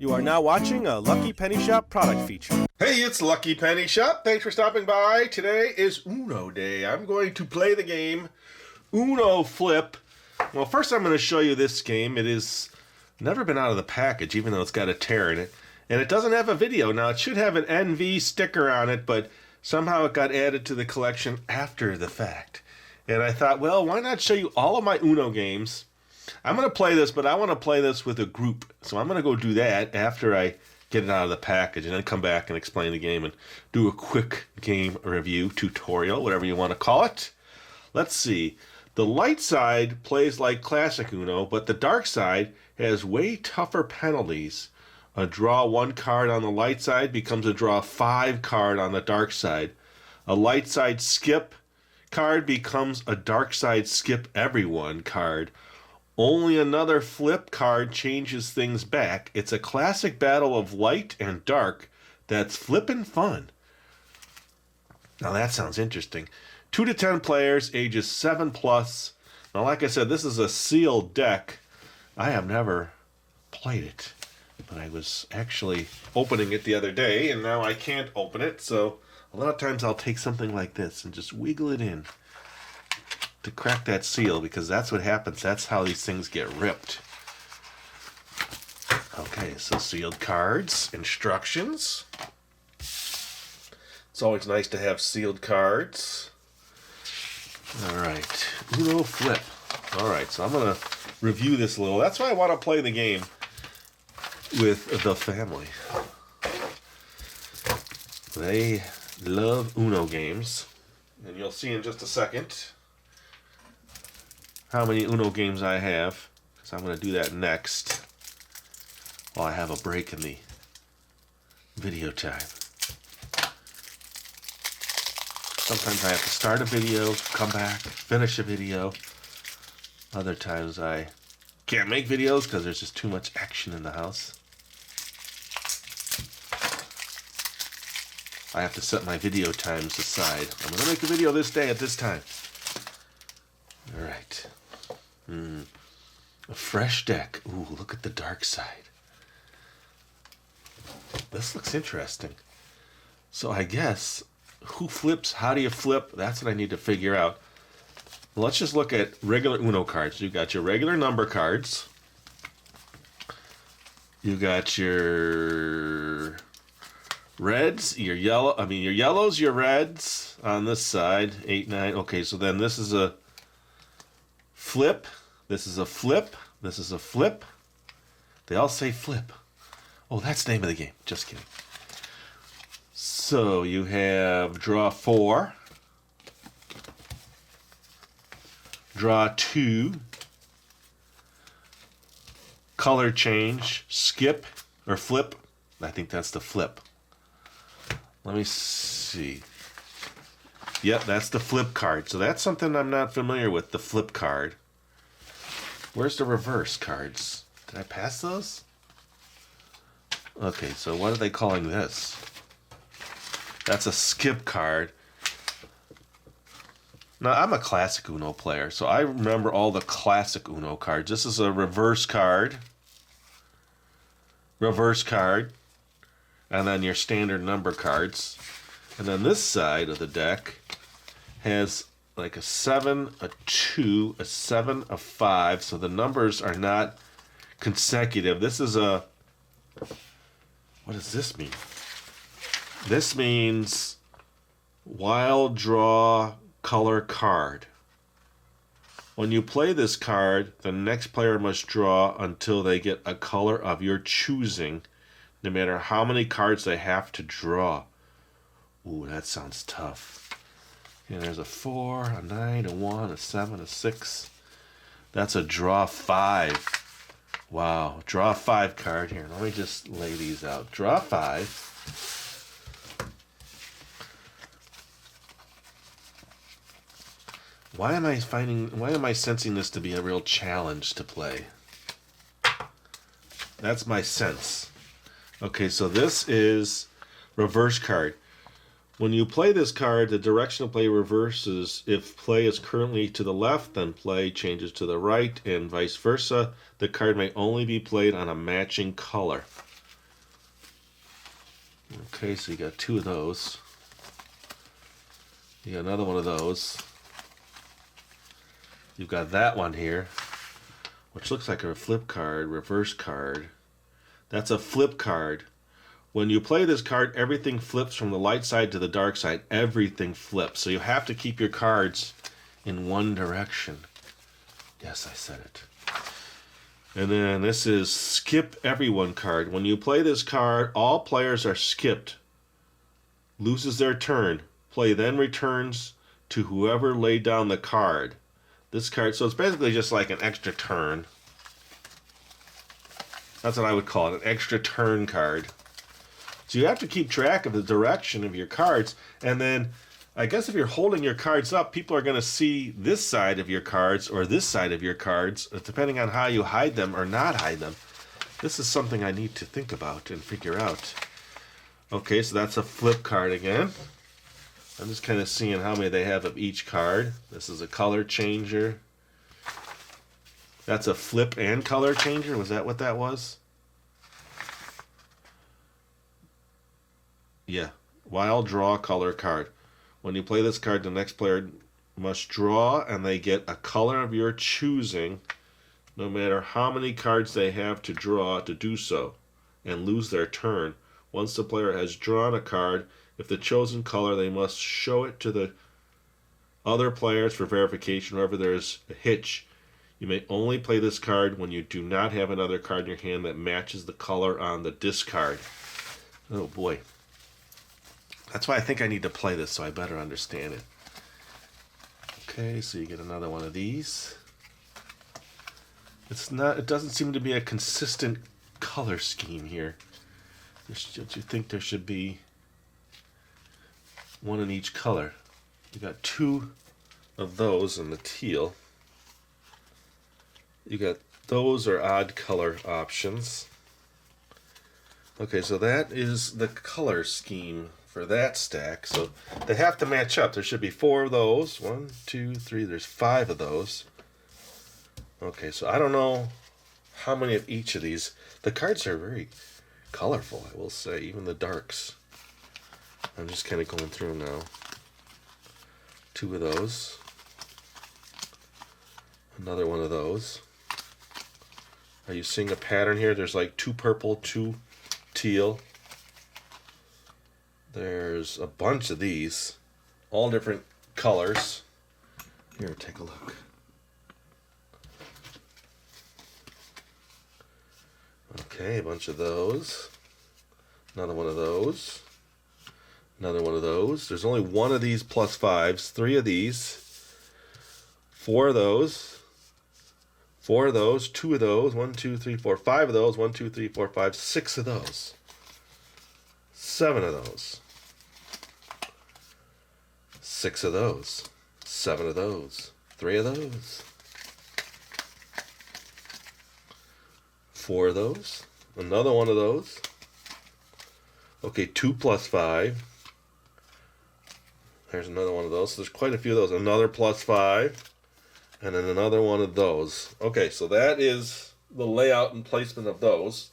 You are now watching a Lucky Penny Shop product feature. Hey, it's Lucky Penny Shop. Thanks for stopping by. Today is Uno Day. I'm going to play the game Uno Flip. Well, first I'm going to show you this game. It is never been out of the package, even though it's got a tear in it. And it doesn't have a video. Now, it should have an NV sticker on it, but somehow it got added to the collection after the fact. And I thought, well, why not show you all of my Uno games? I'm going to play this, but I want to play this with a group. So I'm going to go do that after I get it out of the package and then come back and explain the game and do a quick game review, tutorial, whatever you want to call it. Let's see. The light side plays like classic Uno, but the dark side has way tougher penalties. A draw 1 card on the light side becomes a draw 5 card on the dark side. A light side skip card becomes a dark side skip everyone card. Only another flip card changes things back. It's a classic battle of light and dark that's flippin' fun. Now that sounds interesting. 2 to 10 players, ages 7 plus. Now like I said, this is a sealed deck. I have never played it, but I was actually opening it the other day, and now I can't open it, so a lot of times I'll take something like this and just wiggle it in to crack that seal, because that's what happens. That's how these things get ripped. Okay, so sealed cards, instructions. It's always nice to have sealed cards. Alright, Uno Flip. Alright, so I'm going to review this a little. That's why I want to play the game with the family. They love Uno games, and you'll see in just a second how many Uno games I have, because I'm going to do that next while I have a break in the video time. Sometimes I have to start a video, come back, finish a video. Other times I can't make videos because there's just too much action in the house. I have to set my video times aside. I'm going to make a video this day at this time. Alright. A fresh deck. Ooh, look at the dark side. This looks interesting. So I guess, who flips? How do you flip? That's what I need to figure out. Let's just look at regular Uno cards. You got your regular number cards. You got your reds, your yellows, your reds on this side. 8, 9. Okay, so then this is a flip. This is a flip. This is a flip. They all say flip. Oh, that's the name of the game. Just kidding. So you have draw 4. Draw 2. Color change. Skip or flip. I think that's the flip. Let me see. Yep, that's the flip card. So that's something I'm not familiar with, the flip card. Where's the reverse cards? Did I pass those? Okay, so what are they calling this? That's a skip card. Now, I'm a classic Uno player, so I remember all the classic Uno cards. This is a reverse card. Reverse card. And then your standard number cards. And then this side of the deck has like a 7, a 2, a 7, a 5. So the numbers are not consecutive. This is a... What does this mean? This means wild draw color card. When you play this card, the next player must draw until they get a color of your choosing, no matter how many cards they have to draw. Ooh, that sounds tough. And there's a 4, a 9, a 1, a 7, a 6. That's a draw 5. Wow, draw 5 card here. Let me just lay these out. Draw 5. Why am I sensing this to be a real challenge to play? That's my sense. Okay, so this is reverse card. When you play this card, the direction of play reverses. If play is currently to the left, then play changes to the right, and vice versa. The card may only be played on a matching color. Okay, so you got two of those. You got another one of those. You've got that one here, which looks like a flip card, reverse card. That's a flip card. When you play this card, everything flips from the light side to the dark side. Everything flips. So you have to keep your cards in one direction. Yes, I said it. And then this is Skip Everyone card. When you play this card, all players are skipped. Loses their turn. Play then returns to whoever laid down the card. This card, so it's basically just like an extra turn. That's what I would call it, an extra turn card. So you have to keep track of the direction of your cards, and then I guess if you're holding your cards up, people are going to see this side of your cards or this side of your cards, depending on how you hide them or not hide them. This is something I need to think about and figure out. Okay, so that's a flip card again. I'm just kind of seeing how many they have of each card. This is a color changer. That's a flip and color changer. Was that what that was? Yeah. Wild draw color card. When you play this card, the next player must draw and they get a color of your choosing, no matter how many cards they have to draw to do so, and lose their turn. Once the player has drawn a card, if the chosen color, they must show it to the other players for verification. Wherever there is a hitch, you may only play this card when you do not have another card in your hand that matches the color on the discard. Oh boy. That's why I think I need to play this so I better understand it. Okay, so you get another one of these. It doesn't seem to be a consistent color scheme here. Don't you think there should be one in each color? You got two of those in the teal. You got those are odd color options. Okay, so that is the color scheme for that stack. So they have to match up. There should be four of those. 1, 2, 3. There's 5 of those. Okay, so I don't know how many of each of these. The cards are very colorful, I will say, even the darks. I'm just kind of going through them now. 2 of those. Another one of those. Are you seeing a pattern here? There's like 2 purple, 2 teal. There's a bunch of these, all different colors. Here, take a look. Okay, a bunch of those. Another one of those. Another one of those. There's only one of these plus 5s. 3 of these. 4 of those. 4 of those. 2 of those. 1, 2, 3, 4. 5 of those. 1, 2, 3, 4, 5. 6 of those. 7 of those. 6 of those. 7 of those. 3 of those. 4 of those. Another one of those. Okay, 2 plus 5. There's another one of those. So there's quite a few of those. Another plus 5. And then another one of those. Okay, so that is the layout and placement of those.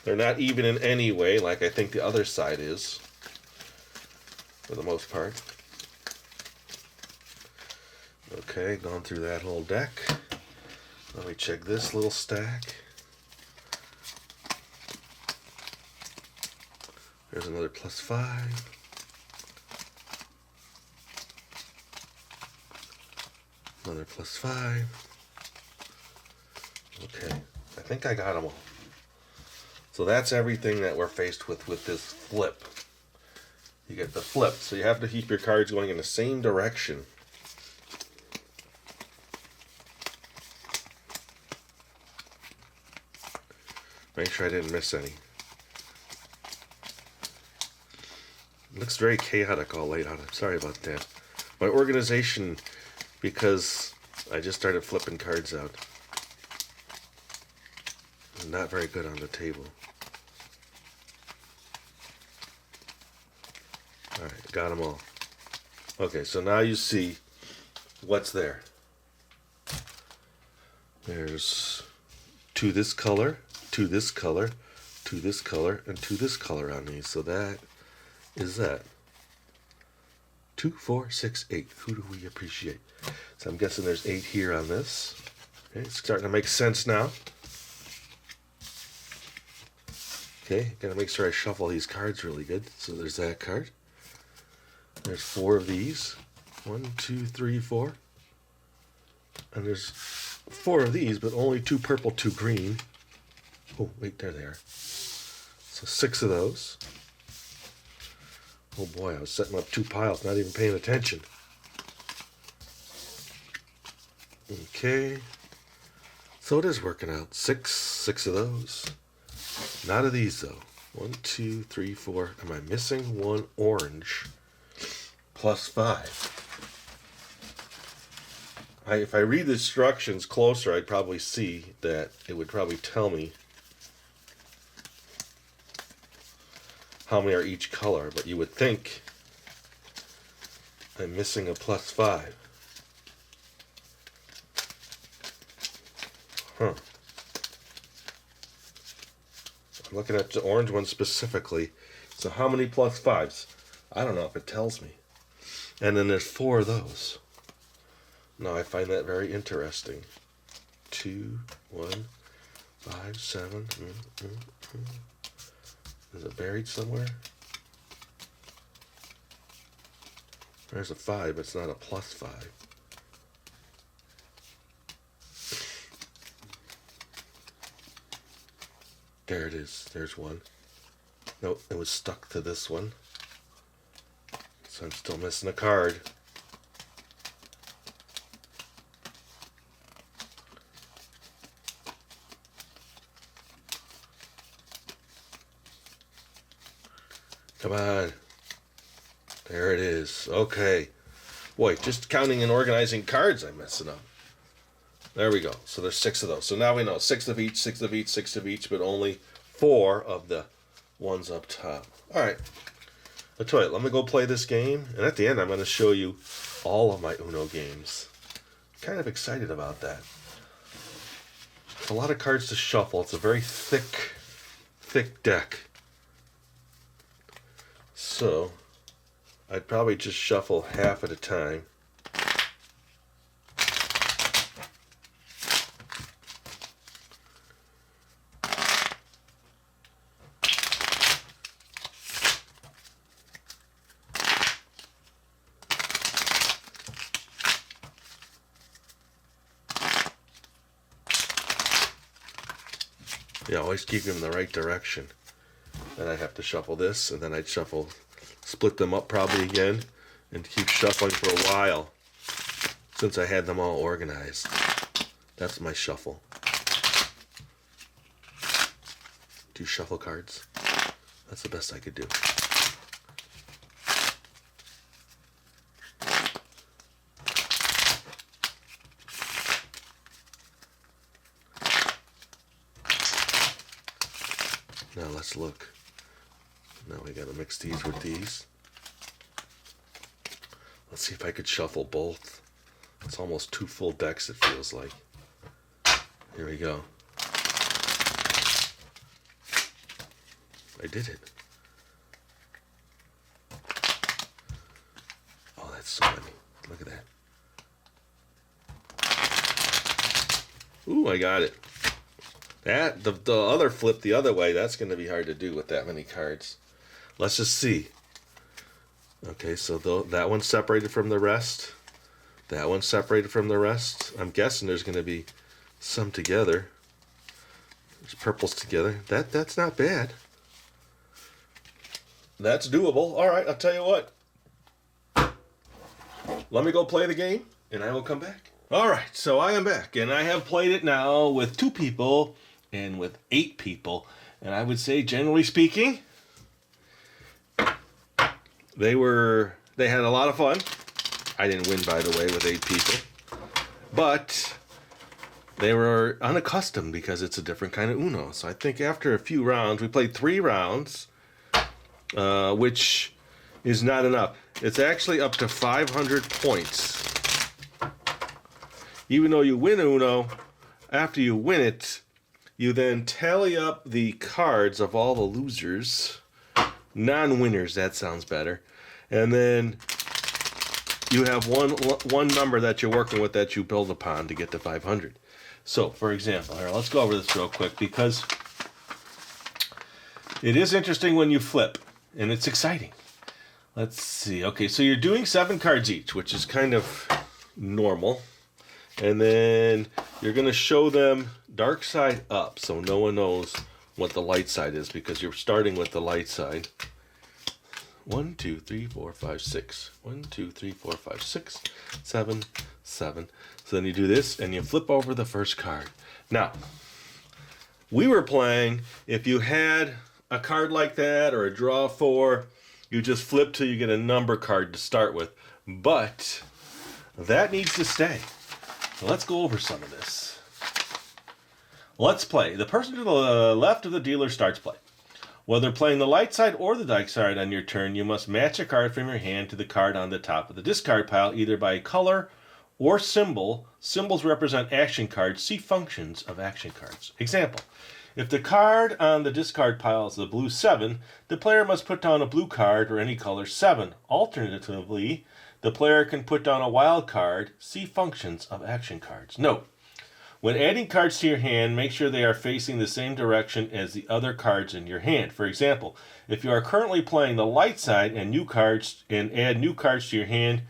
They're not even in any way, like I think the other side is, for the most part. Okay, gone through that whole deck. Let me check this little stack. There's another plus 5. Another plus 5. Okay, I think I got them all. So that's everything that we're faced with this flip. You get the flip, so you have to keep your cards going in the same direction. Make sure I didn't miss any. It looks very chaotic all laid out. I'm sorry about that. My organization, because I just started flipping cards out. I'm not very good on the table. Alright, got them all. Okay, so now you see what's there. There's 2 this color, 2 this color, to this color, and to this color on these. So that is that. 2, 4, 6, 8. Who do we appreciate? So I'm guessing there's 8 here on this. Okay, it's starting to make sense now. Okay, gotta make sure I shuffle these cards really good. So there's that card. There's 4 of these. 1, 2, 3, 4. And there's 4 of these, but only 2 purple, 2 green. Oh, wait, there they are. So 6 of those. Oh boy, I was setting up 2 piles, not even paying attention. Okay. So it is working out. 6 of those. Not of these though. 1, 2, 3, 4. Am I missing 1 orange? Plus 5. If I read the instructions closer, I'd probably see that it would probably tell me how many are each color, but you would think I'm missing a plus 5. Huh. I'm looking at the orange one specifically. So how many plus 5s? I don't know if it tells me. And then there's 4 of those. Now I find that very interesting. 2, 1, 5, 7. Is it buried somewhere? There's a 5, but it's not a plus 5. There it is. There's 1. Nope, it was stuck to this one. So I'm still missing a card. Come on. There it is. Okay. Boy, just counting and organizing cards, I'm messing up. There we go. So there's 6 of those. So now we know 6 of each, 6 of each, 6 of each, but only 4 of the ones up top. All right. I'll tell you, let me go play this game. And at the end, I'm going to show you all of my Uno games. Kind of excited about that. It's a lot of cards to shuffle. It's a very thick deck. So, I'd probably just shuffle half at a time. Yeah, always keep them in the right direction. Then I'd have to shuffle this, and then I'd split them up probably again, and keep shuffling for a while, since I had them all organized. That's my shuffle. Do shuffle cards. That's the best I could do. Now let's look. Now we gotta mix these with these. Let's see if I could shuffle both. It's almost 2 full decks, it feels like. Here we go. I did it. Oh, that's so many. Look at that. Ooh, I got it. That, the other flip the other way, that's going to be hard to do with that many cards. Let's just see. Okay, so that one's separated from the rest. That one's separated from the rest. I'm guessing there's going to be some together. There's purples together. That's not bad. That's doable. All right, I'll tell you what. Let me go play the game, and I will come back. All right, so I am back, and I have played it now with 2 people and with 8 people. And I would say, generally speaking, they had a lot of fun. I didn't win, by the way, with 8 people. But they were unaccustomed because it's a different kind of Uno. So I think after a few rounds, we played 3 rounds, which is not enough. It's actually up to 500 points. Even though you win Uno, after you win it, You then tally up the cards of all the losers. Non-winners, that sounds better. And then you have one number that you're working with that you build upon to get to 500. So, for example, here, let's go over this real quick because it is interesting when you flip, and it's exciting. Let's see. Okay, so you're doing 7 cards each, which is kind of normal. And then you're going to show them dark side up, so no one knows what the light side is because you're starting with the light side. 1, 2, 3, 4, 5, 6. 1, 2, 3, 4, 5, 6, 7, 7. So then you do this and you flip over the first card. Now, we were playing, if you had a card like that or a draw 4, you just flip till you get a number card to start with. But that needs to stay. So let's go over some of this. Let's play. The person to the left of the dealer starts play. Whether playing the light side or the dark side on your turn, you must match a card from your hand to the card on the top of the discard pile, either by color or symbol. Symbols represent action cards. See functions of action cards. Example. If the card on the discard pile is the blue 7, the player must put down a blue card or any color 7. Alternatively, the player can put down a wild card. See functions of action cards. Note. When adding cards to your hand, make sure they are facing the same direction as the other cards in your hand. For example, if you are currently playing the light side and add new cards to your hand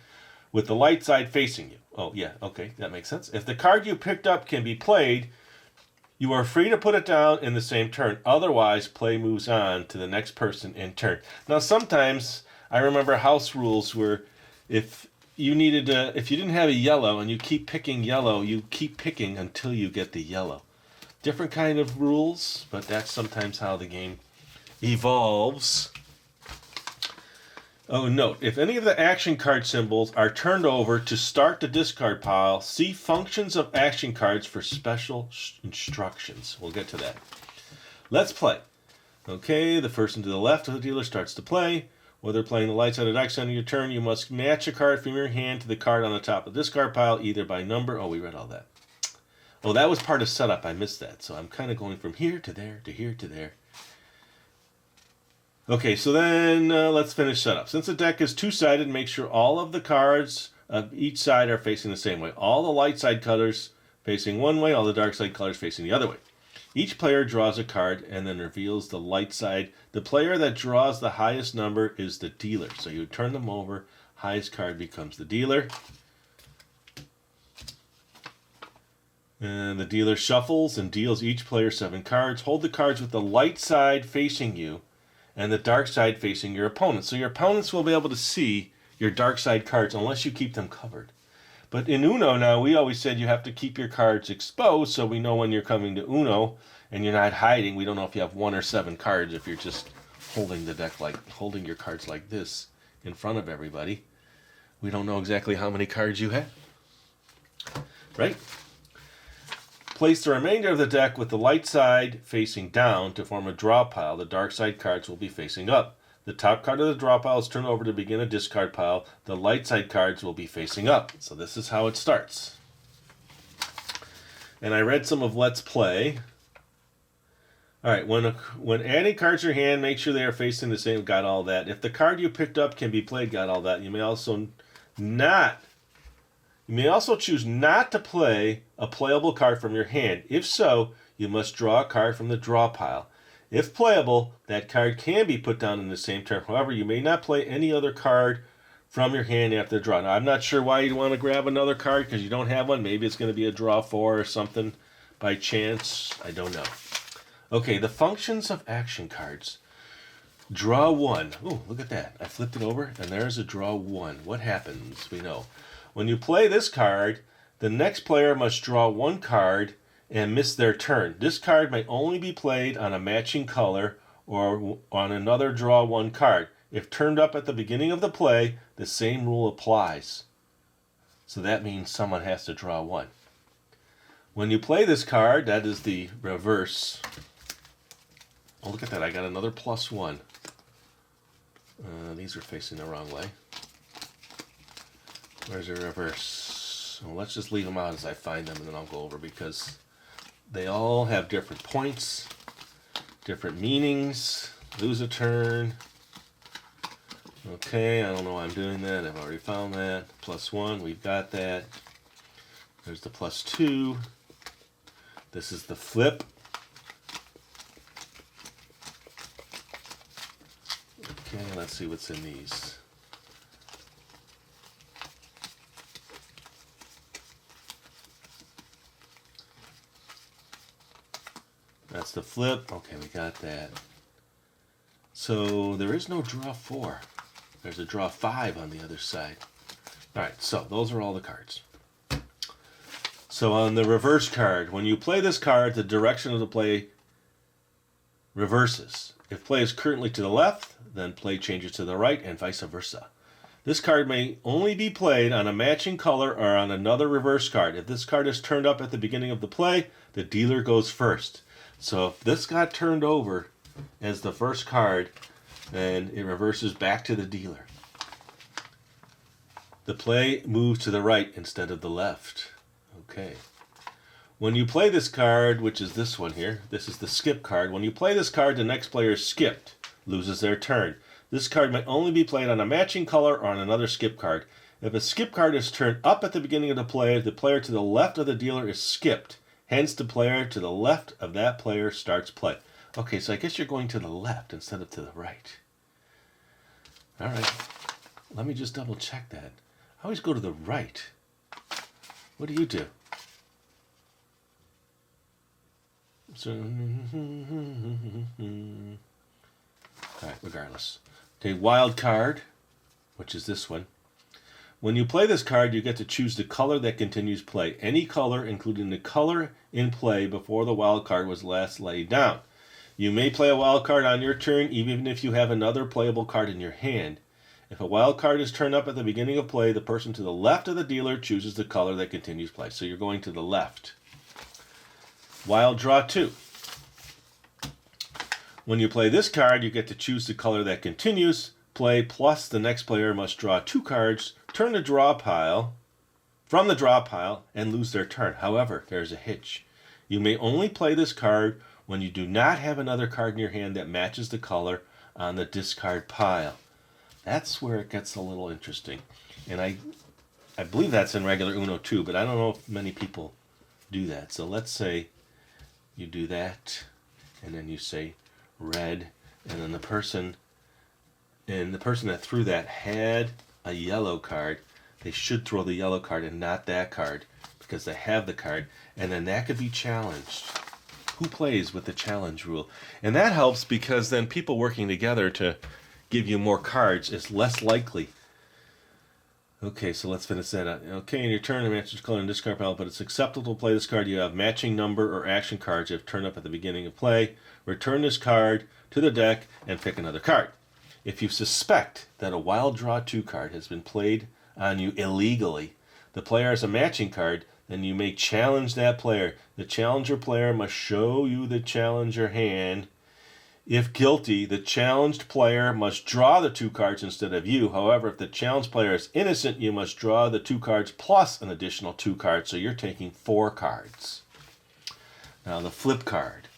with the light side facing you. Oh, yeah, okay, that makes sense. If the card you picked up can be played, you are free to put it down in the same turn. Otherwise, play moves on to the next person in turn. Now, sometimes I remember house rules where if you didn't have a yellow and you keep picking yellow, you keep picking until you get the yellow. Different kind of rules, but that's sometimes how the game evolves. Oh, note, if any of the action card symbols are turned over to start the discard pile, see functions of action cards for special instructions. We'll get to that. Let's play. Okay, the person to the left of the dealer starts to play. Whether playing the light side or dark side on your turn, you must match a card from your hand to the card on the top of the discard pile, either by number. Oh, we read all that. Oh, that was part of setup. I missed that. So I'm kind of going from here to there to here to there. Okay, so then let's finish setup. Since the deck is two-sided, make sure all of the cards of each side are facing the same way. All the light side colors facing one way, all the dark side colors facing the other way. Each player draws a card and then reveals the light side. The player that draws the highest number is the dealer. So you turn them over. Highest card becomes the dealer. And the dealer shuffles and deals each player 7 cards. Hold the cards with the light side facing you and the dark side facing your opponent. So your opponents will be able to see your dark side cards unless you keep them covered. But in Uno now, we always said you have to keep your cards exposed so we know when you're coming to Uno and you're not hiding. We don't know if you have 1 or 7 cards if you're just holding the deck holding your cards like this in front of everybody. We don't know exactly how many cards you have. Right? Place the remainder of the deck with the light side facing down to form a draw pile. The dark side cards will be facing up. The top card of the draw pile is turned over to begin a discard pile. The light side cards will be facing up. So this is how it starts. And I read some of Let's Play. All right, when adding cards to your hand, make sure they are facing the same. Got all that. If the card you picked up can be played, got all that. You may also choose not to play a playable card from your hand. If so, you must draw a card from the draw pile. If playable, that card can be put down in the same turn. However, you may not play any other card from your hand after the draw. Now, I'm not sure why you'd want to grab another card because you don't have one. Maybe it's going to be a draw 4 or something by chance. I don't know. Okay, the functions of action cards. Draw 1. Oh, look at that. I flipped it over, and there's a draw 1. What happens? We know. When you play this card, the next player must draw 1 card and miss their turn. This card may only be played on a matching color or on another draw 1 card. If turned up at the beginning of the play, the same rule applies. So that means someone has to draw 1. When you play this card, that is the reverse. Oh, look at that. I got another +1. These are facing the wrong way. Where's the reverse? Well, let's just leave them out as I find them, and then I'll go over because they all have different points, different meanings. Lose a turn. Okay, I don't know why I'm doing that. I've already found that. +1, we've got that. There's the +2. This is the flip. Okay, let's see what's in these. That's the flip. Okay, we got that. So there is no draw 4. There's a draw 5 on the other side. All right, so those are all the cards. So on the reverse card, when you play this card, the direction of the play reverses. If play is currently to the left, then play changes to the right and vice versa. This card may only be played on a matching color or on another reverse card. If this card is turned up at the beginning of the play, the dealer goes first. So if this got turned over as the first card, then it reverses back to the dealer. The play moves to the right instead of the left. Okay. When you play this card, which is this one here, this is the skip card. When you play this card, the next player is skipped, loses their turn. This card may only be played on a matching color or on another skip card. If a skip card is turned up at the beginning of the player to the left of the dealer is skipped. Hence, the player to the left of that player starts play. Okay, so I guess you're going to the left instead of to the right. All right, let me just double check that. I always go to the right. What do you do? So, all right, regardless. Okay, wild card, which is this one. When you play this card, you get to choose the color that continues play. Any color, including the color in play before the wild card was last laid down. You may play a wild card on your turn, even if you have another playable card in your hand. If a wild card is turned up at the beginning of play, the person to the left of the dealer chooses the color that continues play. So you're going to the left. Wild draw 2. When you play this card, you get to choose the color that continues play, plus the next player must draw 2 cards, turn the draw pile from the draw pile, and lose their turn. However, there's a hitch. You may only play this card when you do not have another card in your hand that matches the color on the discard pile. That's where it gets a little interesting. And I believe that's in regular Uno too, but I don't know if many people do that. So let's say you do that, and then you say red, and then the person that threw that had a yellow card. They should throw the yellow card and not that card because they have the card, and then that could be challenged. Who plays with the challenge rule? And that helps because then people working together to give you more cards is less likely. Okay, so let's finish that up. Okay, in your turn, it matches color in discard pile, but it's acceptable to play this card. You have matching number or action cards if turned up at the beginning of play. Return this card to the deck and pick another card. If you suspect that a wild draw 2 card has been played on you illegally, the player has a matching card, then you may challenge that player. The challenger player must show you the challenger hand. If guilty, the challenged player must draw the 2 cards instead of you. However, if the challenged player is innocent, you must draw the 2 cards plus an additional 2 cards, so you're taking 4 cards. Now the flip card.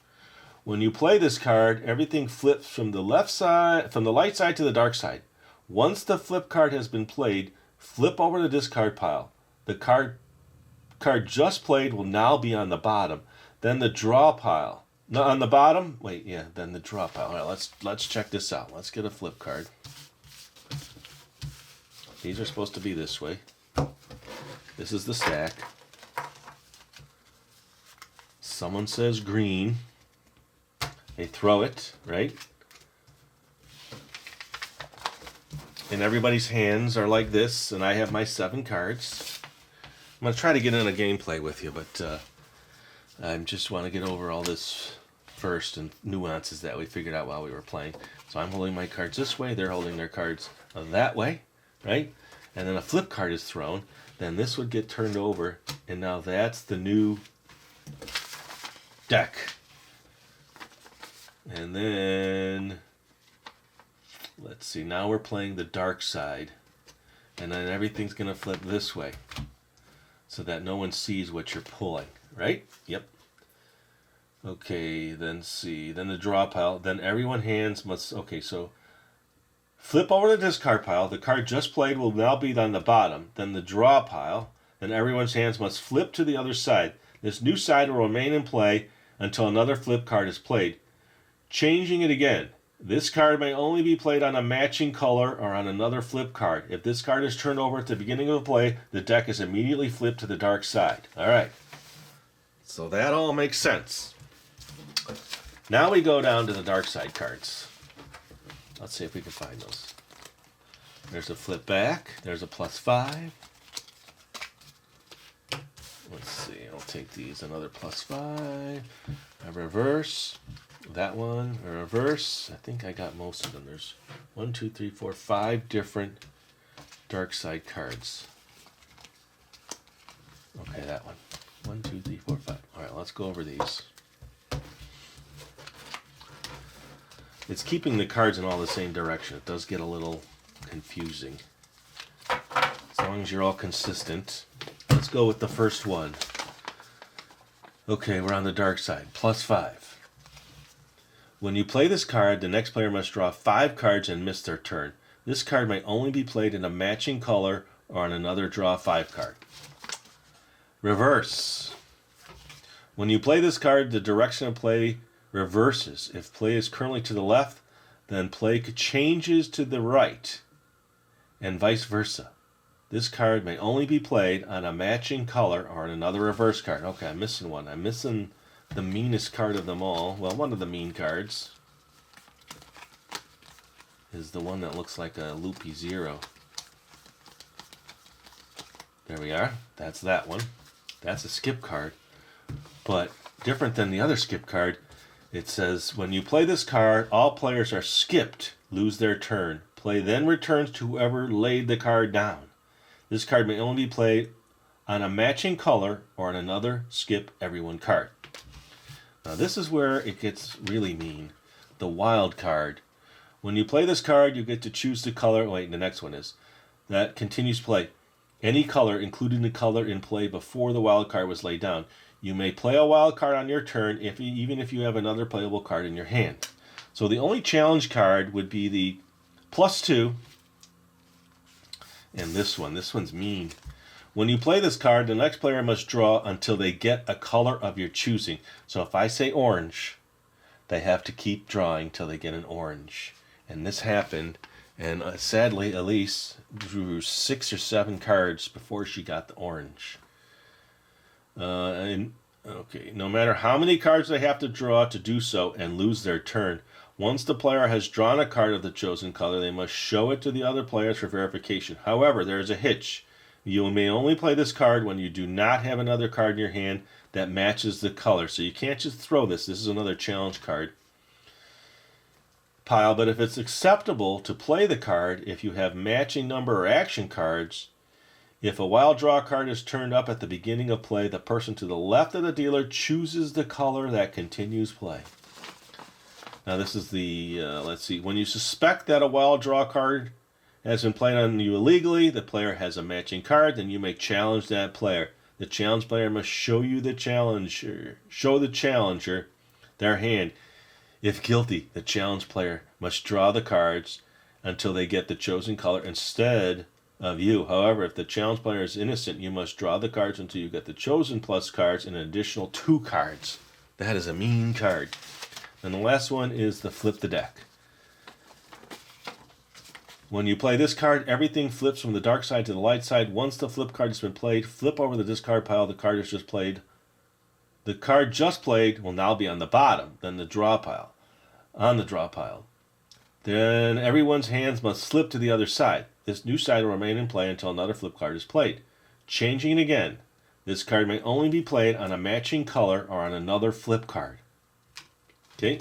When you play this card, everything flips from the light side to the dark side. Once the flip card has been played, flip over the discard pile. The card just played will now be on the bottom. Then the draw pile. No, on the bottom? Wait, yeah, then the draw pile. All right, let's check this out. Let's get a flip card. These are supposed to be this way. This is the stack. Someone says green. They throw it, right? And everybody's hands are like this, and I have my 7 cards. I'm going to try to get in a gameplay with you, but I just want to get over all this first and nuances that we figured out while we were playing. So I'm holding my cards this way, they're holding their cards that way, right? And then a flip card is thrown, then this would get turned over, and now that's the new deck. And then, let's see, now we're playing the dark side. And then everything's going to flip this way so that no one sees what you're pulling, right? Yep. Okay, then C. Then the draw pile. Then everyone's hands must... Okay, so flip over the discard pile. The card just played will now be on the bottom. Then the draw pile. Then everyone's hands must flip to the other side. This new side will remain in play until another flip card is played. Changing it again. This card may only be played on a matching color or on another flip card. If this card is turned over at the beginning of the play, the deck is immediately flipped to the dark side. All right. So that all makes sense. Now we go down to the dark side cards. Let's see if we can find those. There's a flip back. There's a +5. Let's see. I'll take these. Another +5. A reverse. That one. A reverse. I think I got most of them. There's 1, 2, 3, 4, 5 different dark side cards. Okay, that one. 1, 2, 3, 4, 5. All right, let's go over these. It's keeping the cards in all the same direction. It does get a little confusing. As long as you're all consistent. Let's go with the first one. Okay, we're on the dark side. +5. When you play this card, the next player must draw 5 cards and miss their turn. This card may only be played in a matching color or on another draw 5 card. Reverse. When you play this card, the direction of play reverses. If play is currently to the left, then play changes to the right, and vice versa. This card may only be played on a matching color or on another reverse card. Okay, I'm missing one. I'm missing the meanest card of them all. Well, one of the mean cards is the one that looks like a loopy 0. There we are. That's that one. That's a skip card. But different than the other skip card, it says, when you play this card, all players are skipped, lose their turn. Play then returns to whoever laid the card down. This card may only be played on a matching color or on another skip everyone card. Now this is where it gets really mean. The wild card. When you play this card, you get to choose the color. Wait, the next one is. That continues play. Any color, including the color in play before the wild card was laid down. You may play a wild card on your turn even if you have another playable card in your hand. So the only challenge card would be the +2. And this one's mean. When you play this card, the next player must draw until they get a color of your choosing. So if I say orange, they have to keep drawing till they get an orange. And this happened, and sadly, Elise drew 6 or 7 cards before she got the orange. Okay, no matter how many cards they have to draw to do so and lose their turn, once the player has drawn a card of the chosen color, they must show it to the other players for verification. However, there is a hitch. You may only play this card when you do not have another card in your hand that matches the color. So you can't just throw this. This is another challenge card pile. But if it's acceptable to play the card, if you have matching number or action cards, if a wild draw card is turned up at the beginning of play, the person to the left of the dealer chooses the color that continues play. Now this is the, let's see, when you suspect that a wild draw card has been played on you illegally, the player has a matching card, then you may challenge that player. The challenge player must show the challenger their hand. If guilty, the challenge player must draw the cards until they get the chosen color instead of you. However, if the challenge player is innocent, you must draw the cards until you get the chosen plus cards and an additional 2 cards. That is a mean card. And the last one is the flip the deck. When you play this card, everything flips from the dark side to the light side. Once the flip card has been played, flip over the discard pile. The card is just played. The card just played will now be on the bottom, then the draw pile. On the draw pile. Then everyone's hands must slip to the other side. This new side will remain in play until another flip card is played. Changing it again. This card may only be played on a matching color or on another flip card. Okay?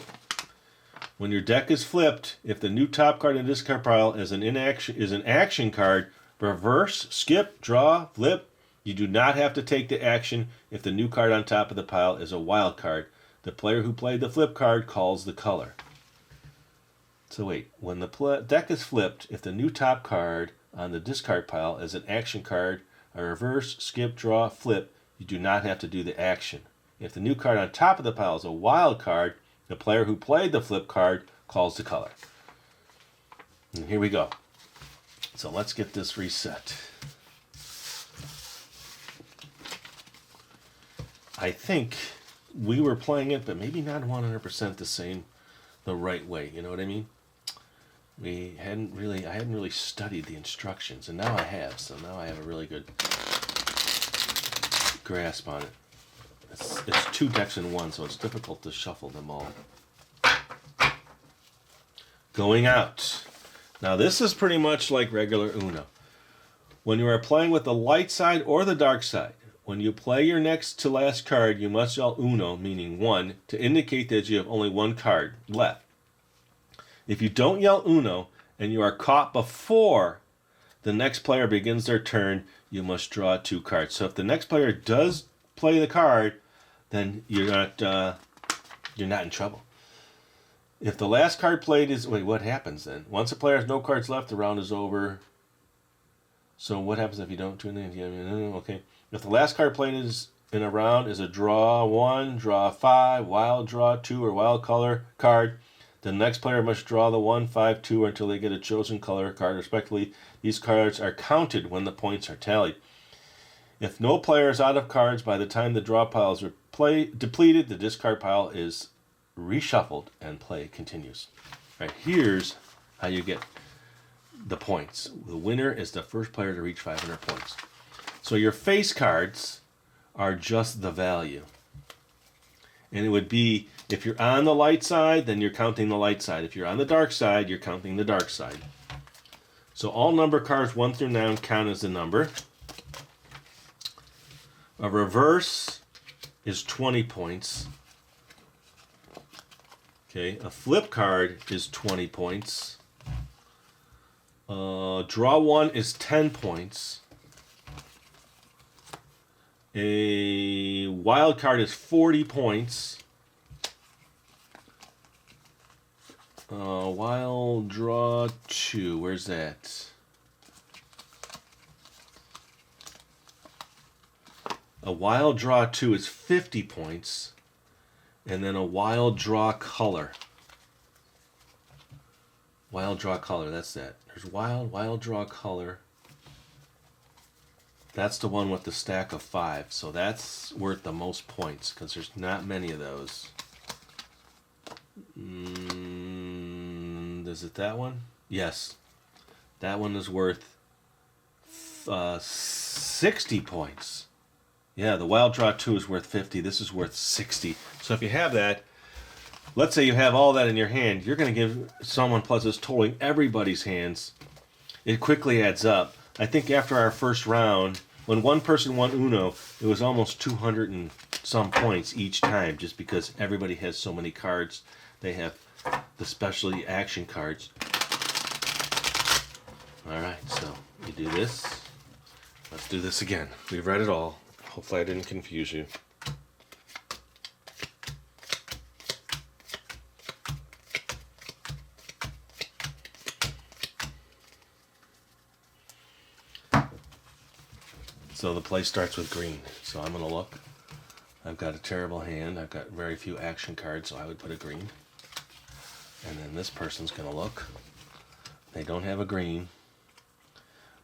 When your deck is flipped, if the new top card in the discard pile is an action card, reverse, skip, draw, flip, you do not have to take the action if the new card on top of the pile is a wild card. The player who played the flip card calls the color. So wait, when the deck is flipped, if the new top card on the discard pile is an action card, a reverse, skip, draw, flip, you do not have to do the action. If the new card on top of the pile is a wild card, the player who played the flip card calls the color. And here we go. So let's get this reset. I think we were playing it, but maybe not 100% the right way. You know what I mean? I hadn't really studied the instructions, and now I have. So now I have a really good grasp on it. It's 2 decks in one, so it's difficult to shuffle them all. Going out. Now this is pretty much like regular Uno. When you are playing with the light side or the dark side, when you play your next to last card, you must yell Uno, meaning 1, to indicate that you have only 1 card left. If you don't yell Uno and you are caught before the next player begins their turn, you must draw 2 cards. So if the next player does play the card, then you're not in trouble. If the last card played is... Wait, what happens then? Once a player has no cards left, the round is over. So what happens if you don't do anything? Okay. If the last card played is in a round is a draw 1, draw 5, wild draw 2, or wild color card, the next player must draw the 1, 5, 2 until they get a chosen color card, respectively. These cards are counted when the points are tallied. If no player is out of cards by the time the draw piles are depleted, the discard pile is reshuffled and play continues. All right, here's how you get the points. The winner is the first player to reach 500 points. So your face cards are just the value. And it would be, if you're on the light side, then you're counting the light side. If you're on the dark side, you're counting the dark side. So all number cards 1 through 9 count as the number. A reverse is 20 points. Okay, a flip card is 20 points. Draw 1 is 10 points. A wild card is 40 points. Wild draw 2, where's that? A wild draw 2 is 50 points. And then a wild draw color. Wild draw color, that's that. There's wild draw color. That's the one with the stack of 5. So that's worth the most points because there's not many of those. Is it that one? Yes. That one is worth 60 points. Yeah, the wild draw 2 is worth 50. This is worth 60. So if you have that, let's say you have all that in your hand, you're going to give someone plus it's totaling everybody's hands. It quickly adds up. I think after our first round, when one person won Uno, it was almost 200 and some points each time, just because everybody has so many cards. They have the specialty action cards. Alright, so you do this. Let's do this again. We've read it all. Hopefully I didn't confuse you. So the play starts with green. So I'm going to look. I've got a terrible hand. I've got very few action cards, so I would put a green. And then this person's going to look. They don't have a green,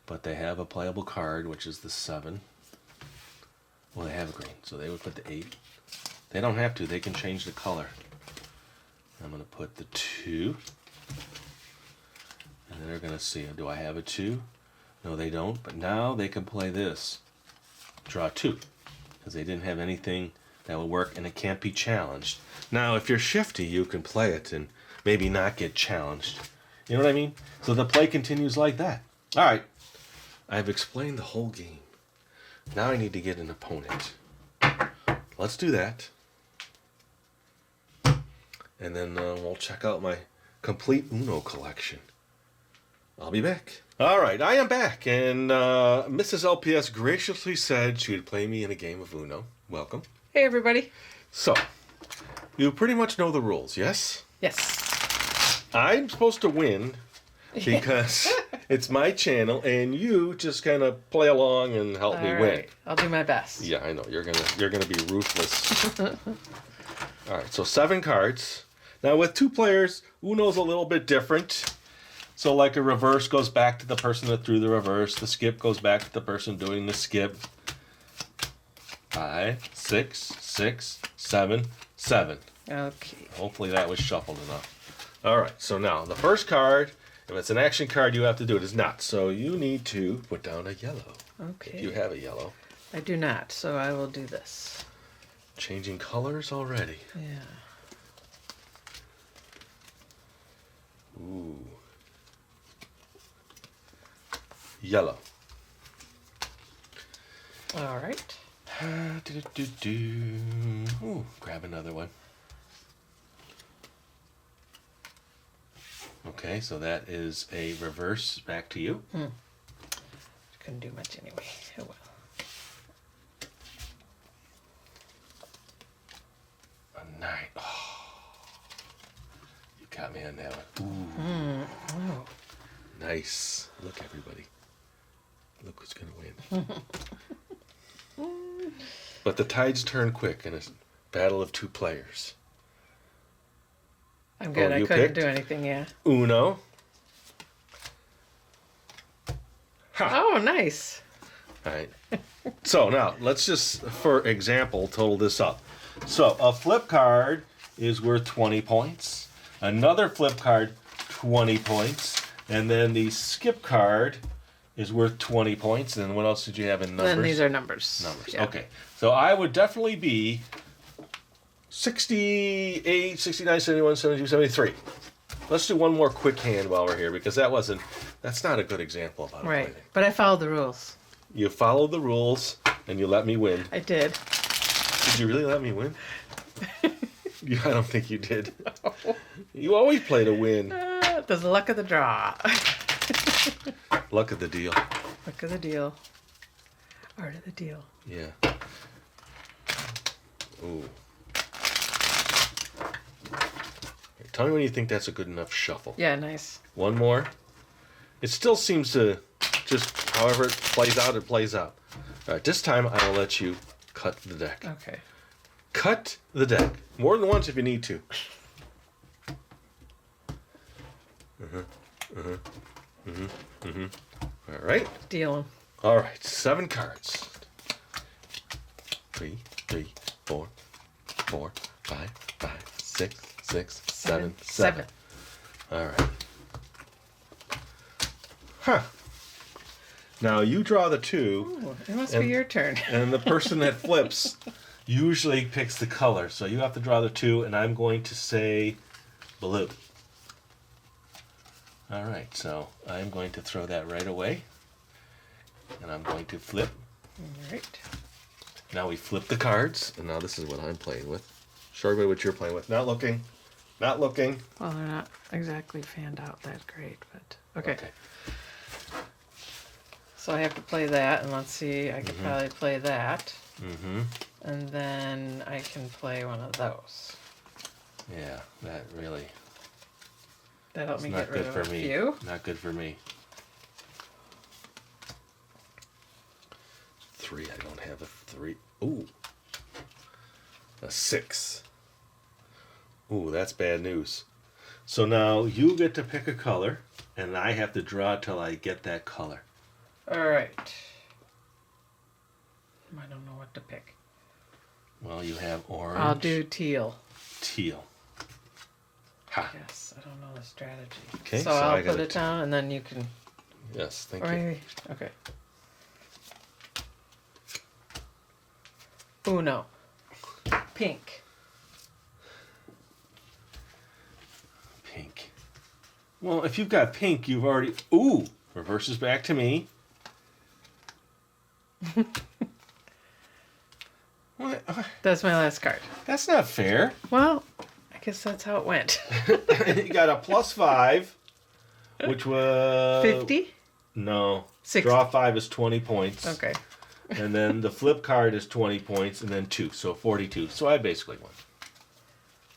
but they have a playable card, which is the 7. Well, they have a green, so they would put the 8. They don't have to. They can change the color. I'm going to put the 2. And then they're going to see, do I have a 2? No, they don't. But now they can play this. Draw 2. Because they didn't have anything that would work, and it can't be challenged. Now, if you're shifty, you can play it and maybe not get challenged. You know what I mean? So the play continues like that. All right. I've explained the whole game. Now I need to get an opponent. Let's do that. And then we'll check out my complete Uno collection. I'll be back. All right, I am back. And Mrs. LPS graciously said she would play me in a game of Uno. Welcome. Hey, everybody. So, you pretty much know the rules, yes? Yes. I'm supposed to win because It's my channel, and you just kind of play along and help me All win. right. I'll do my best. Yeah, I know you're gonna be ruthless. All right, so 7 cards. Now with 2 players, Uno's a little bit different. So like a reverse goes back to the person that threw the reverse. The skip goes back to the person doing the skip. 5, 6, 6, 7, 7. Okay. Hopefully that was shuffled enough. All right, so now the first card, if it's an action card, you have to do it. It's not. So you need to put down a yellow. Okay. If you have a yellow. I do not, so I will do this. Changing colors already. Yeah. Ooh. Yellow. All right. Ooh, grab another one. Okay, so that is a reverse back to you. Couldn't do much anyway. Oh well. A 9. Oh, you got me on that one. Ooh. Oh. Nice. Look, everybody. Look who's going to win. But the tides turn quick in a battle of 2 players. I'm good. I you couldn't picked? do anything, yeah. Uno. Ha. Oh, nice. All right. So now, let's just, for example, total this up. So a flip card is worth 20 points. Another flip card, 20 points. And then the skip card is worth 20 points. And what else did you have in numbers? Then these are numbers. Numbers. Yeah. Okay. So I would definitely be 68, 69, 71, 72, 73. Let's do one more quick hand while we're here, because that's not a good example of how to Right. play it. But I followed the rules. You followed the rules and you let me win. I did. Did you really let me win? I don't think you did. You always play to win. There's the luck of the draw. Luck of the deal. Luck of the deal. Art of the deal. Yeah. Ooh. Tell me when you think that's a good enough shuffle. Yeah, nice. One more. It still seems to just, however it plays out, it plays out. All right, this time I will let you cut the deck. Okay. Cut the deck. More than once if you need to. All right. Dealing. All right, 7 cards. 3, 3, 4, 4, 5, 5, 6, 6, 7, 7. All right. Huh. Now you draw the 2. Ooh, it must be your turn. And the person that flips usually picks the color. So you have to draw the 2, and I'm going to say blue. All right, so I'm going to throw that right away. And I'm going to flip. All right. Now we flip the cards, and now this is what I'm playing with. Show everybody what you're playing with. Not looking. Not looking. Well, they're not exactly fanned out that great, but okay. So I have to play that, and let's see, I could probably play that. Mm-hmm. And then I can play one of those. Yeah, that really That helped is me not get rid good of for a me. few. Not good for me. 3, I don't have a 3. Ooh. A 6. Ooh, that's bad news. So now you get to pick a color, and I have to draw till I get that color. All right. I don't know what to pick. Well, you have orange. I'll do teal. Teal. Ha. Yes, I don't know the strategy. Okay, so so I I'll got put a it down, and then you can. Yes, thank you. Right. Okay. Uno. Pink. Pink. Well, if you've got pink, you've already... Ooh! Reverses back to me. What? That's my last card. That's not fair. Well, I guess that's how it went. You got a +5, which was... 50? No. 60. Draw 5 is 20 points. Okay. And then the flip card is 20 points, and then 2, so 42. So I basically won.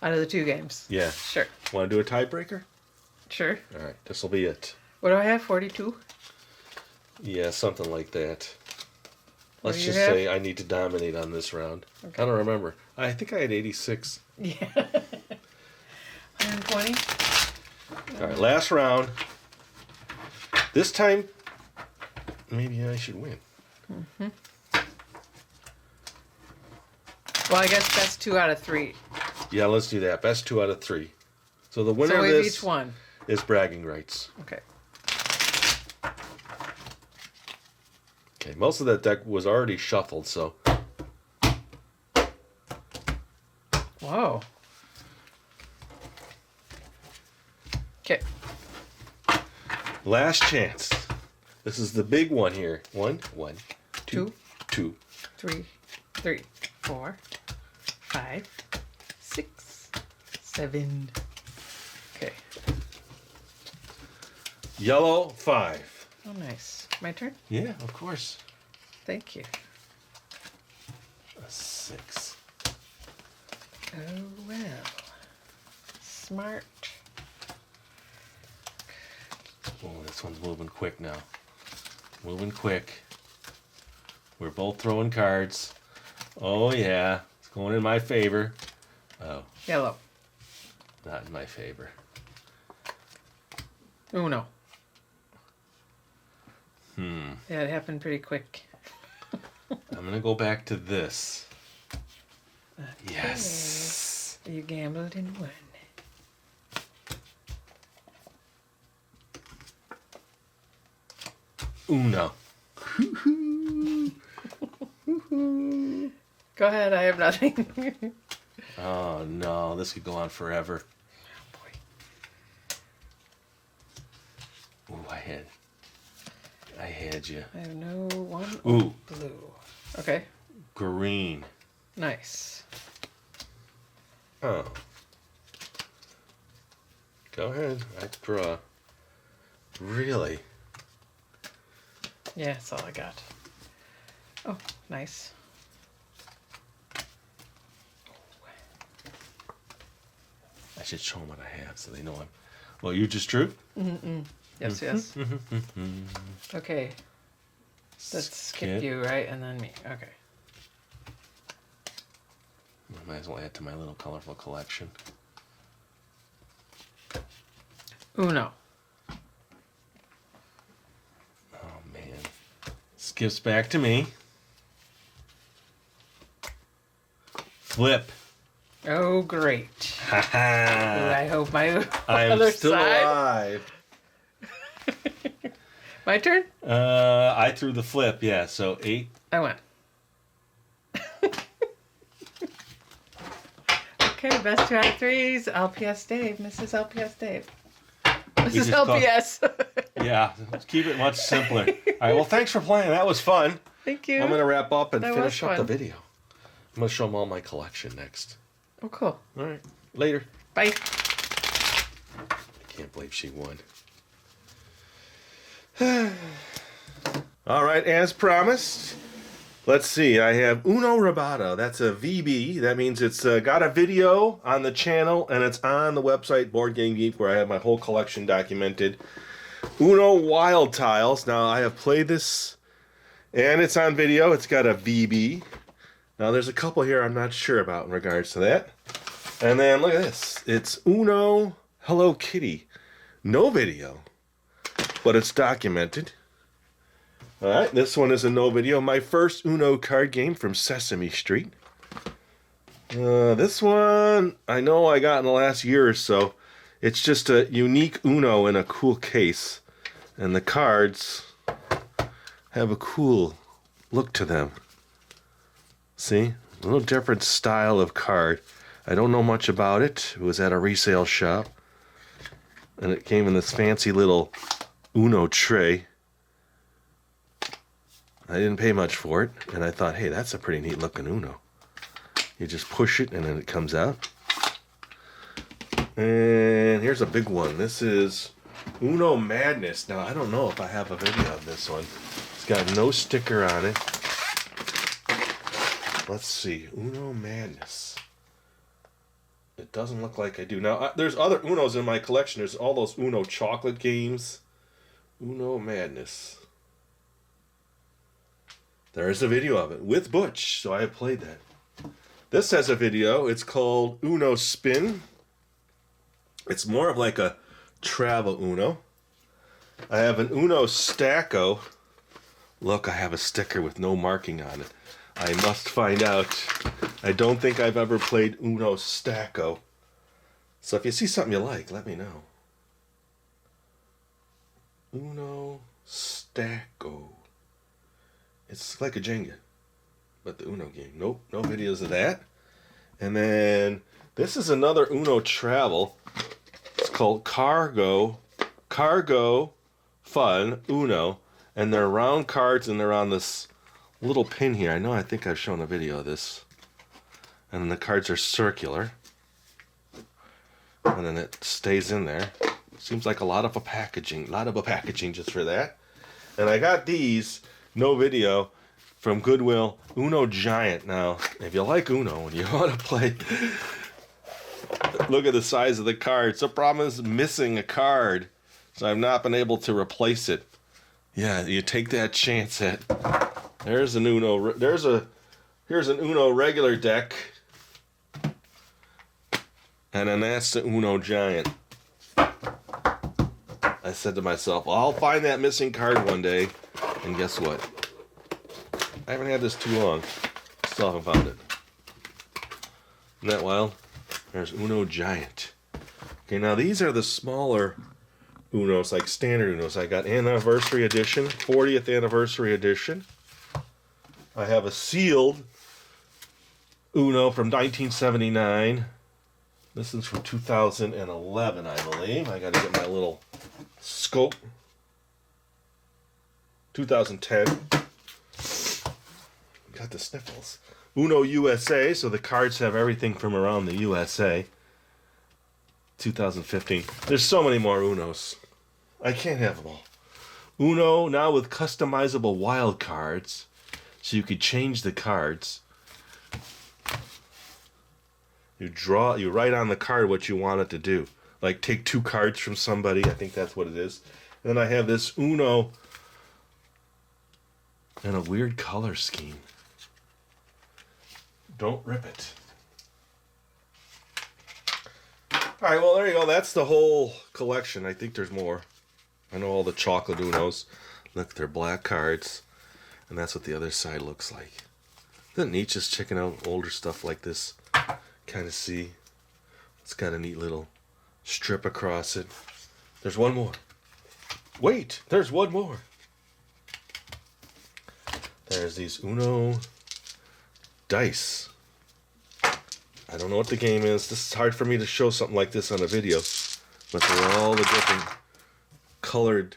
Out of the 2 games. Yeah. Sure. Want to do a tiebreaker? Sure. All right, this will be it. What do I have? 42? Yeah, something like that. What Let's do you just have? say I need to dominate on this round. Okay. I don't remember. I think I had 86. Yeah. 120? All right, last round. This time, maybe I should win. Well, I guess that's 2 out of 3. Yeah, let's do that. Best 2 out of 3. So the winner So of we have this each one. is bragging rights. Okay. Okay, most of that deck was already shuffled, so Whoa. Okay. last chance. This is the big one here. One, two, 2. 3, 3, 4, 5, 6, 7. Okay. Yellow 5. Oh, nice. My turn? Yeah, of course. Thank you. A 6. Oh, well. Smart. Oh, this one's moving quick now. Moving quick. We're both throwing cards. Oh, yeah. It's going in my favor. Oh, Yellow. not in my favor. Uno. Yeah, it happened pretty quick. I'm going to go back to this. Yes. You gambled and won. Uno. Go ahead, I have nothing. Oh, no. This could go on forever. Ooh, I had you. I have no one. Ooh, Blue. Okay. green. Nice. Oh. Go ahead. I draw. Really? Yeah, that's all I got. Oh, nice. I should show them what I have so they know I'm. Well, you just drew? Yes, yes. Okay. Let's skip you, right? And then me. Okay. I might as well add to my little colorful collection. Uno. Oh, man. Skips back to me. Flip. Oh, great. Ooh, Ha I hope my I am other still side. alive. My turn? I threw the flip, yeah, so 8. I won. Okay, best 2 out of 3s. LPS Dave. Mrs. LPS Dave. Mrs. just call- LPS. Yeah, let's keep it much simpler. All right, well, thanks for playing. That was fun. Thank you. I'm going to wrap up and That finish was up the fun. video. I'm going to show them all my collection next. Oh, cool. All right, later. Bye. I can't believe she won. All right, as promised, let's see. I have Uno Robato. That's a VB. That means it's got a video on the channel, and it's on the website Board Game Geek, where I have my whole collection documented. Uno Wild Tiles. Now, I have played this, and it's on video. It's got a VB. Now, there's a couple here I'm not sure about in regards to that. And then, look at this. It's Uno Hello Kitty. No video, but it's documented. All right, this one is a no video. My first Uno card game from Sesame Street. This one, I know I got in the last year or so. It's just a unique Uno in a cool case. And the cards have a cool look to them. See? A little different style of card. I don't know much about it. It was at a resale shop. And it came in this fancy little Uno tray. I didn't pay much for it, and I thought, hey, that's a pretty neat looking Uno. You just push it, and then it comes out. And here's a big one. This is Uno Madness. Now, I don't know if I have a video of this one. It's got no sticker on it. Let's see. Uno Madness. It doesn't look like I do. Now, there's other Unos in my collection. There's all those Uno chocolate games. Uno Madness. There's a video of it with Butch, so I have played that. This has a video. It's called Uno Spin. It's more of like a travel Uno. I have an Uno Stacko. Look, I have a sticker with no marking on it. I must find out. I don't think I've ever played Uno Stacko. So if you see something you like, let me know. Uno Stacko. It's like a Jenga, but the Uno game. Nope, no videos of that. And then this is another Uno Travel. It's called Cargo Fun Uno. And they're round cards and they're on this little pin here. I think I've shown a video of this. And then the cards are circular. And then it stays in there. Seems like a lot of a packaging just for that. And I got these, no video, from Goodwill, Uno Giant. Now, if you like Uno and you want to play, look at the size of the cards. The problem is missing a card, so I've not been able to replace it. Yeah, you take that chance at. There's an Uno. Here's an Uno regular deck, and then that's the Uno Giant. I said to myself, well, I'll find that missing card one day, and guess what? I haven't had this too long. Still haven't found it. Isn't that wild? There's Uno Giant. Okay, now these are the smaller Unos, like standard Unos. I got Anniversary Edition, 40th Anniversary Edition. I have a sealed Uno from 1979. This is from 2011, I believe. I got to get my little scope. 2010. Got the sniffles. Uno USA, so the cards have everything from around the USA. 2015. There's so many more Unos. I can't have them all. Uno now with customizable wild cards, so you could change the cards. You write on the card what you want it to do. Like take 2 cards from somebody. I think that's what it is. And then I have this Uno and a weird color scheme. Don't rip it. Alright, well there you go. That's the whole collection. I think there's more. I know all the chocolate Unos. Look, they're black cards. And that's what the other side looks like. Isn't it neat just checking out older stuff like this? Kind of see. It's got a neat little strip across it. There's one more. Wait, there's one more. There's these Uno dice. I don't know what the game is. This is hard for me to show something like this on a video. But they're all the different colored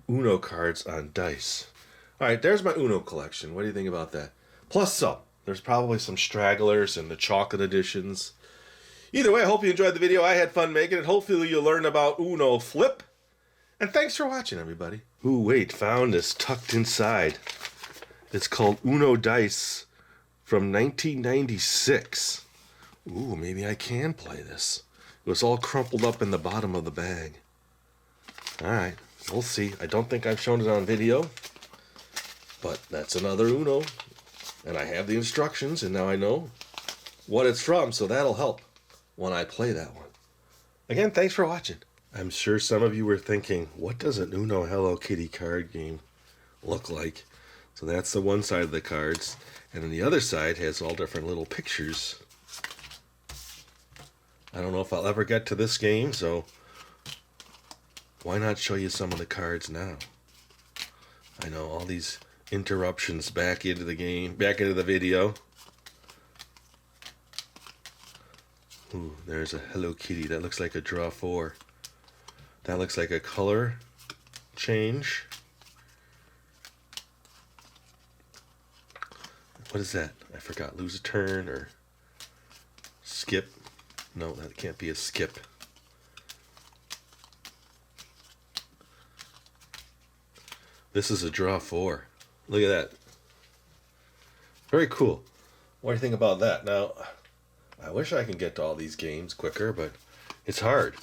Uno cards on dice. Alright, there's my Uno collection. What do you think about that? Plus some. There's probably some stragglers and the chocolate editions. Either way, I hope you enjoyed the video. I had fun making it. Hopefully you learned about Uno Flip. And thanks for watching, everybody. Ooh, wait, found this tucked inside. It's called Uno Dice from 1996. Ooh, maybe I can play this. It was all crumpled up in the bottom of the bag. Alright, we'll see. I don't think I've shown it on video. But that's another Uno. And I have the instructions, and now I know what it's from, so that'll help when I play that one. Again, thanks for watching. I'm sure some of you were thinking, what does an Uno Hello Kitty card game look like? So that's the one side of the cards. And then the other side has all different little pictures. I don't know if I'll ever get to this game, so why not show you some of the cards now? I know all these interruptions back into the game, back into the video. Ooh, there's a Hello Kitty. That looks like a draw 4. That looks like a color change. What is that? I forgot. Lose a turn or skip. No, that can't be a skip. This is a draw 4. Look at that. Very cool. What do you think about that? Now, I wish I could get to all these games quicker, but it's hard.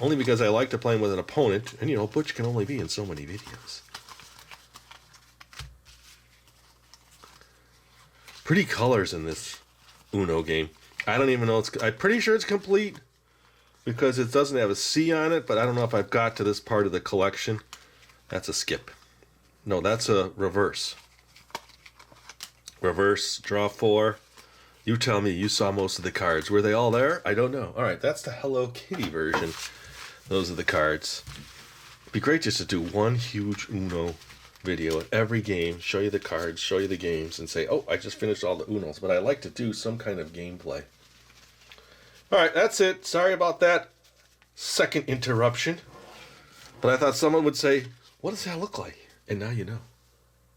Only because I like to play with an opponent, and you know, Butch can only be in so many videos. Pretty colors in this Uno game. I don't even know I'm pretty sure it's complete because it doesn't have a C on it, but I don't know if I've got to this part of the collection. That's a skip. No, that's a reverse. Reverse, draw 4. You tell me, you saw most of the cards. Were they all there? I don't know. Alright, that's the Hello Kitty version. Those are the cards. It'd be great just to do one huge Uno video at every game, show you the cards, show you the games, and say, oh, I just finished all the Unos. But I like to do some kind of gameplay. Alright, that's it. Sorry about that second interruption. But I thought someone would say, what does that look like? And now you know.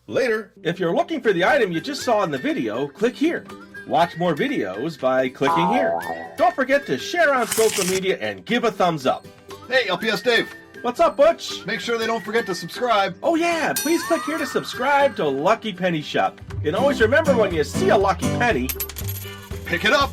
Later! If you're looking for the item you just saw in the video, click here. Watch more videos by clicking here. Don't forget to share on social media and give a thumbs up. Hey, LPS Dave, What's up, Butch? make sure they don't forget to subscribe. Oh yeah, please click here to subscribe to Lucky Penny Shop. And always remember, when you see a lucky penny, Pick it up.